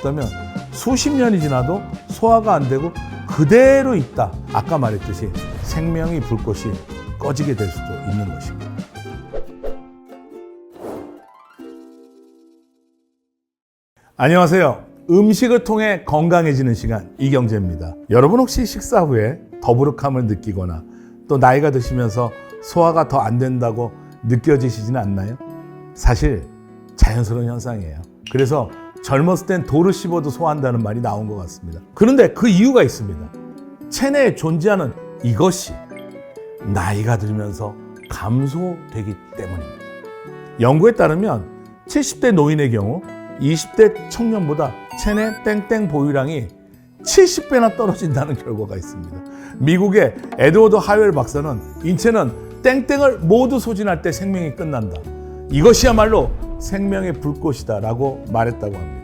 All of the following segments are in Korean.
없다면 수십 년이 지나도 소화가 안 되고 그대로 있다. 아까 말했듯이 생명이 불꽃이 꺼지게 될 수도 있는 것입니다. 안녕하세요. 음식을 통해 건강해지는 시간 이경재입니다. 여러분 혹시 식사 후에 더부룩함을 느끼거나 또 나이가 드시면서 소화가 더 안 된다고 느껴지시지는 않나요? 사실 자연스러운 현상이에요. 그래서 젊었을 땐 돌을 씹어도 소화한다는 말이 나온 것 같습니다. 그런데 그 이유가 있습니다. 체내에 존재하는 이것이 나이가 들면서 감소되기 때문입니다. 연구에 따르면 70대 노인의 경우 20대 청년보다 체내 땡땡 보유량이 70배나 떨어진다는 결과가 있습니다. 미국의 에드워드 하웰 박사는 인체는 땡땡을 모두 소진할 때 생명이 끝난다. 이것이야말로 생명의 불꽃이다 라고 말했다고 합니다.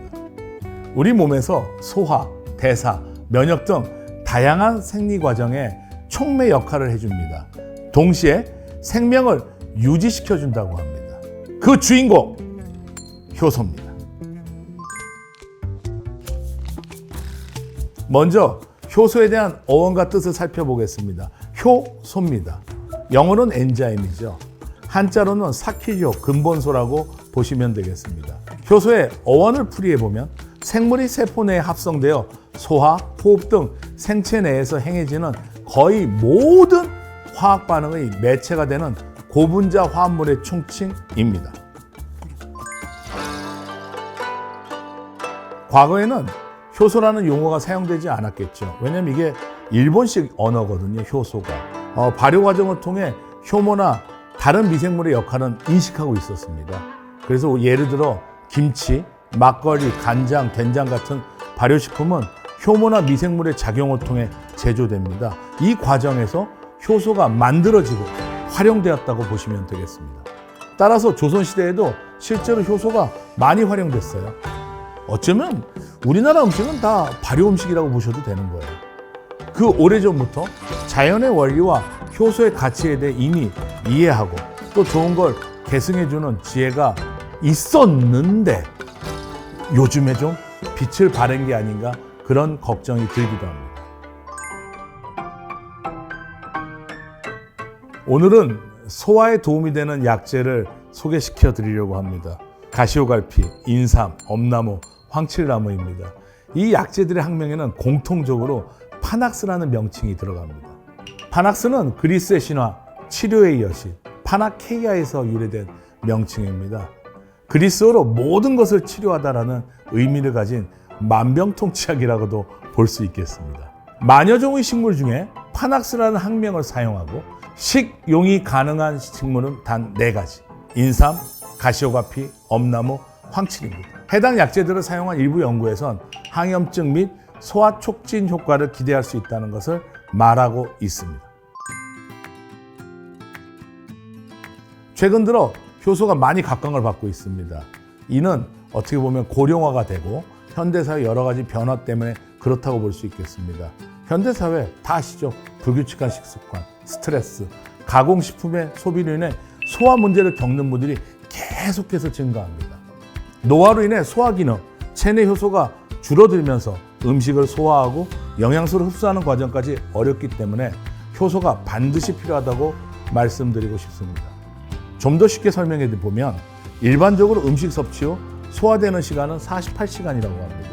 우리 몸에서 소화, 대사, 면역 등 다양한 생리 과정에 촉매 역할을 해줍니다. 동시에 생명을 유지시켜준다고 합니다. 그 주인공, 효소입니다. 먼저 효소에 대한 어원과 뜻을 살펴보겠습니다. 효소입니다. 영어로는 엔자임이죠. 한자로는 사키료, 근본소라고 보시면 되겠습니다. 효소의 어원을 풀이해보면 생물이 세포 내에 합성되어 소화, 호흡 등 생체 내에서 행해지는 거의 모든 화학 반응의 매체가 되는 고분자 화합물의 총칭입니다. 과거에는 효소라는 용어가 사용되지 않았겠죠. 왜냐하면 이게 일본식 언어거든요, 효소가. 발효 과정을 통해 효모나 다른 미생물의 역할은 인식하고 있었습니다. 그래서 예를 들어 김치, 막걸리, 간장, 된장 같은 발효식품은 효모나 미생물의 작용을 통해 제조됩니다. 이 과정에서 효소가 만들어지고 활용되었다고 보시면 되겠습니다. 따라서 조선시대에도 실제로 효소가 많이 활용됐어요. 어쩌면 우리나라 음식은 다 발효 음식이라고 보셔도 되는 거예요. 그 오래전부터 자연의 원리와 효소의 가치에 대해 이미 이해하고 또 좋은 걸 계승해주는 지혜가 있었는데 요즘에 좀 빛을 발한 게 아닌가 그런 걱정이 들기도 합니다. 오늘은 소화에 도움이 되는 약재를 소개시켜 드리려고 합니다. 가시오갈피, 인삼, 엄나무, 황칠나무입니다. 이 약재들의 학명에는 공통적으로 파낙스라는 명칭이 들어갑니다. 파낙스는 그리스의 신화 치료의 여신 파나케이아에서 유래된 명칭입니다. 그리스어로 모든 것을 치료하다라는 의미를 가진 만병통치약이라고도 볼 수 있겠습니다. 만여 종의 식물 중에 파낙스라는 학명을 사용하고 식용이 가능한 식물은 단 4가지. 인삼, 가시오가피, 엄나무, 황칠입니다. 해당 약재들을 사용한 일부 연구에선 항염증 및 소화 촉진 효과를 기대할 수 있다는 것을 말하고 있습니다. 최근 들어 효소가 많이 각광을 받고 있습니다. 이는 어떻게 보면 고령화가 되고 현대사회 여러 가지 변화 때문에 그렇다고 볼 수 있겠습니다. 현대사회 다 아시죠? 불규칙한 식습관, 스트레스, 가공식품의 소비로 인해 소화 문제를 겪는 분들이 계속해서 증가합니다. 노화로 인해 소화기능, 체내 효소가 줄어들면서 음식을 소화하고 영양소를 흡수하는 과정까지 어렵기 때문에 효소가 반드시 필요하다고 말씀드리고 싶습니다. 좀 더 쉽게 설명해 보면 일반적으로 음식 섭취 후 소화되는 시간은 48시간이라고 합니다.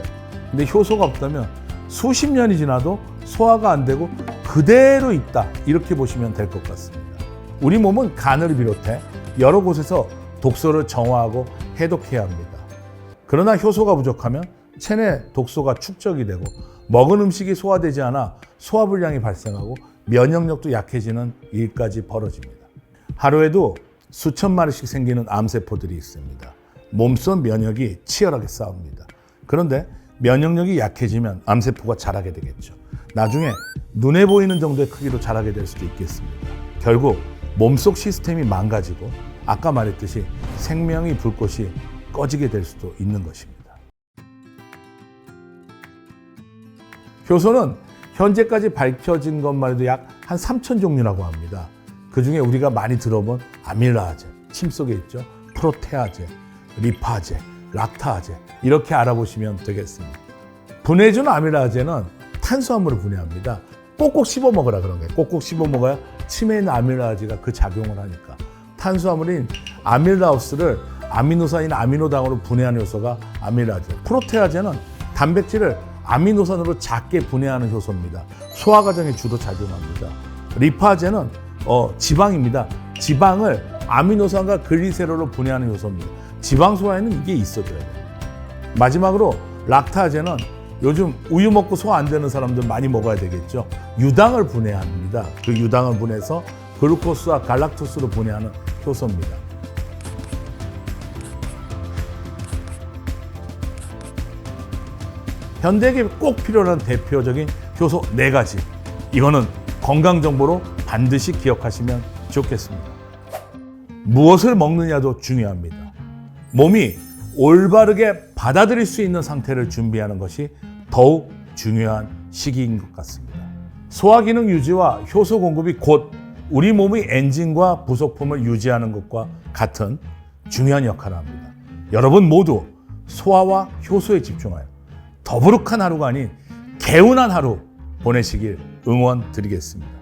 근데 효소가 없다면 수십 년이 지나도 소화가 안 되고 그대로 있다 이렇게 보시면 될 것 같습니다. 우리 몸은 간을 비롯해 여러 곳에서 독소를 정화하고 해독해야 합니다. 그러나 효소가 부족하면 체내 독소가 축적이 되고 먹은 음식이 소화되지 않아 소화불량이 발생하고 면역력도 약해지는 일까지 벌어집니다. 하루에도 수천 마리씩 생기는 암세포들이 있습니다. 몸속 면역이 치열하게 싸웁니다. 그런데 면역력이 약해지면 암세포가 자라게 되겠죠. 나중에 눈에 보이는 정도의 크기로 자라게 될 수도 있겠습니다. 결국 몸속 시스템이 망가지고 아까 말했듯이 생명의 불꽃이 꺼지게 될 수도 있는 것입니다. 효소는 현재까지 밝혀진 것만 해도 약 한 3,000 종류라고 합니다. 그중에 우리가 많이 들어본 아밀라제, 침 속에 있죠. 프로테아제, 리파제, 락타아제 이렇게 알아보시면 되겠습니다. 분해준 아밀라제는 탄수화물을 분해합니다. 꼭꼭 씹어 먹으라 그런 거예요. 꼭꼭 씹어 먹어야 침에 있는 아밀라제가 그 작용을 하니까. 탄수화물인 아밀라우스를 아미노산인 아미노당으로 분해하는 요소가 아밀라제. 프로테아제는 단백질을 아미노산으로 작게 분해하는 효소입니다. 소화 과정에 주로 작용합니다. 리파제는 지방입니다. 지방을 아미노산과 글리세롤로 분해하는 효소입니다. 지방 소화에는 이게 있어줘야 돼요. 마지막으로 락타제는 요즘 우유 먹고 소화 안 되는 사람들 많이 먹어야 되겠죠. 유당을 분해합니다. 그 유당을 분해해서 글루코스와 갈락토스로 분해하는 효소입니다. 현대에게 꼭 필요한 대표적인 효소 4가지. 이거는 건강 정보로 반드시 기억하시면 좋겠습니다. 무엇을 먹느냐도 중요합니다. 몸이 올바르게 받아들일 수 있는 상태를 준비하는 것이 더욱 중요한 시기인 것 같습니다. 소화 기능 유지와 효소 공급이 곧 우리 몸의 엔진과 부속품을 유지하는 것과 같은 중요한 역할을 합니다. 여러분 모두 소화와 효소에 집중하여 더부룩한 하루가 아닌 개운한 하루 보내시길 응원드리겠습니다.